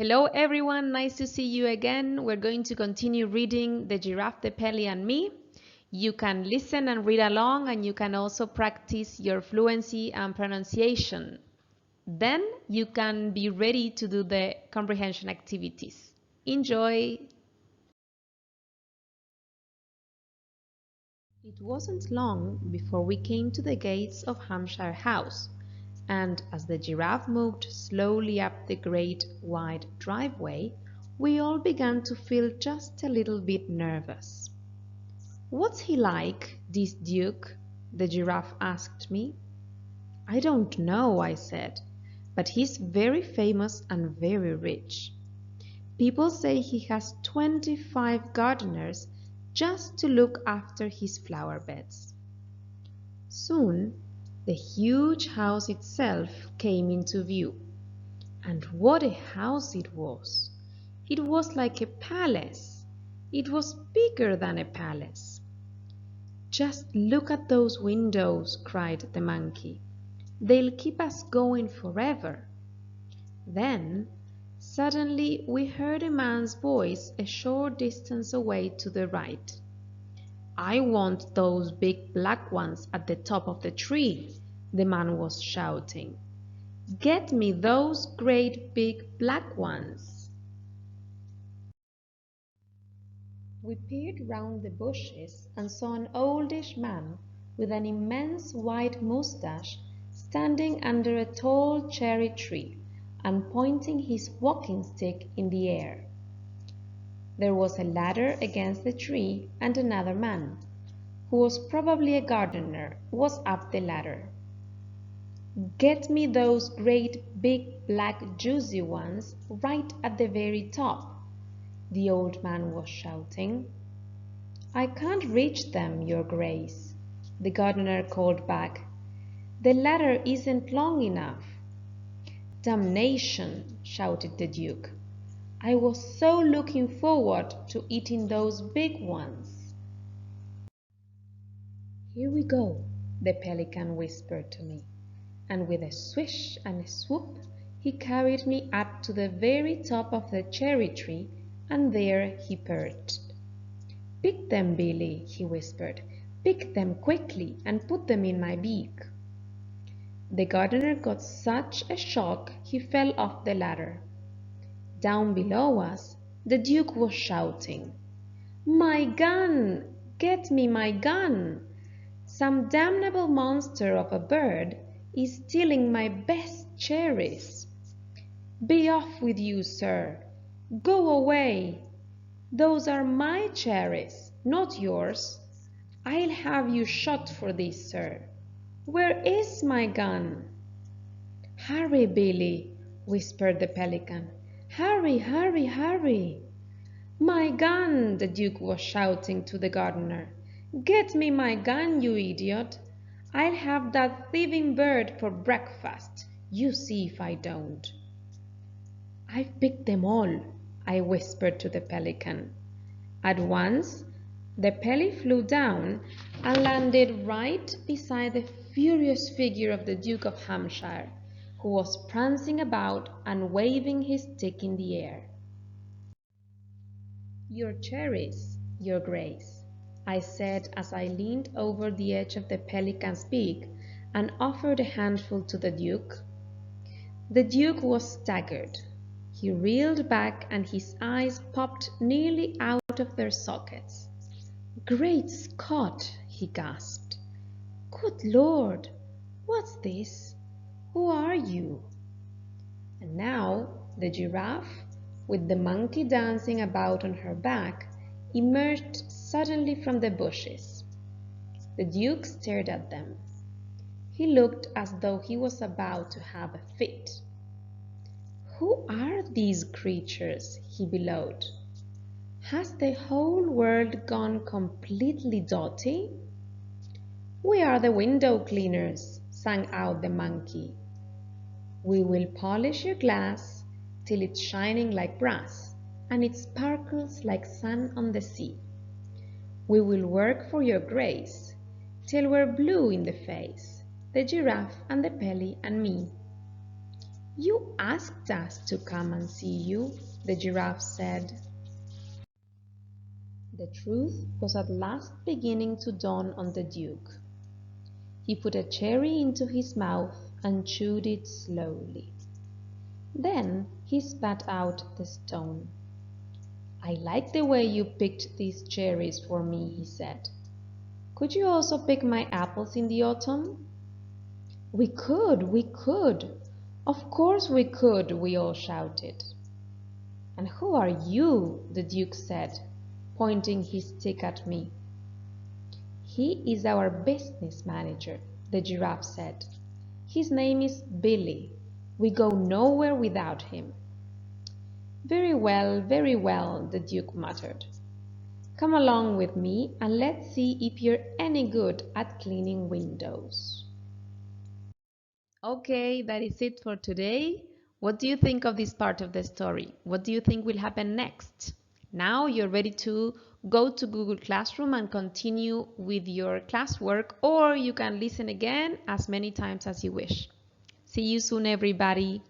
Hello everyone, nice to see you again. We're going to continue reading The Giraffe, the Pelly and Me. You can listen and read along, and you can also practice your fluency and pronunciation. Then you can be ready to do the comprehension activities. Enjoy! It wasn't long before we came to the gates of Hampshire House, and as the giraffe moved slowly up the great wide driveway, we all began to feel just a little bit nervous. "What's he like, this Duke?" the giraffe asked me. "I don't know," I said, "but he's very famous and very rich. People say he has 25 gardeners just to look after his flower beds." Soon the huge house itself came into view. And what a house it was! It was like a palace. It was bigger than a palace. "Just look at those windows," cried the monkey. "They'll keep us going forever." Then suddenly we heard a man's voice a short distance away to the right. "I want those big black ones at the top of the tree," the man was shouting. "Get me those great big black ones." We peered round the bushes and saw an oldish man with an immense white moustache standing under a tall cherry tree and pointing his walking stick in the air. There was a ladder against the tree, and another man, who was probably a gardener, was up the ladder. "Get me those great big black juicy ones right at the very top," the old man was shouting. "I can't reach them, your grace," the gardener called back. "The ladder isn't long enough." "Damnation!" shouted the Duke. "I was so looking forward to eating those big ones." "Here we go," the pelican whispered to me, and with a swish and a swoop he carried me up to the very top of the cherry tree, and there he perched. "Pick them, Billy," he whispered. "Pick them quickly and put them in my beak." The gardener got such a shock he fell off the ladder. Down below us the Duke was shouting, "My gun! Get me my gun! Some damnable monster of a bird is stealing my best cherries. Be off with you, sir! Go away! Those are my cherries, not yours. I'll have you shot for this, sir. Where is my gun?" "Hurry, Billy," whispered the pelican. "Hurry, hurry, hurry!" "My gun!" the Duke was shouting to the gardener. "Get me my gun, you idiot! I'll have that thieving bird for breakfast. You see if I don't." "I've picked them all," I whispered to the pelican. At once the pelly flew down and landed right beside the furious figure of the Duke of Hampshire, who was prancing about and waving his stick in the air. "Your cherries, your grace," I said as I leaned over the edge of the pelican's beak and offered a handful to the Duke. The Duke was staggered. He reeled back and his eyes popped nearly out of their sockets. "Great Scott!" he gasped. "Good Lord! What's this? Who are you?" And now the giraffe, with the monkey dancing about on her back, emerged suddenly from the bushes. The Duke stared at them. He looked as though he was about to have a fit. "Who are these creatures?" he bellowed. "Has the whole world gone completely dotty?" "We are the window cleaners," sang out the monkey. "We will polish your glass till it's shining like brass, and it sparkles like sun on the sea. We will work for your grace till we're blue in the face, the giraffe and the Pelly and me." You asked us to come and see you, the giraffe said. The truth was at last beginning to dawn on the Duke. He put a cherry into his mouth and chewed it slowly. Then he spat out the stone. I like the way you picked these cherries for me, he said. Could you also pick my apples in the autumn? We could, we could. Of course we could, we all shouted. And who are you? The Duke said, pointing his stick at me. He is our business manager, the giraffe said. His name is Billy. We go nowhere without him. Very well, the Duke muttered. Come along with me and let's see if you're any good at cleaning windows. Okay, that is it for today. What do you think of this part of the story? What do you think will happen next? Now you're ready to go to Google Classroom and continue with your classwork, or you can listen again as many times as you wish. See you soon, everybody.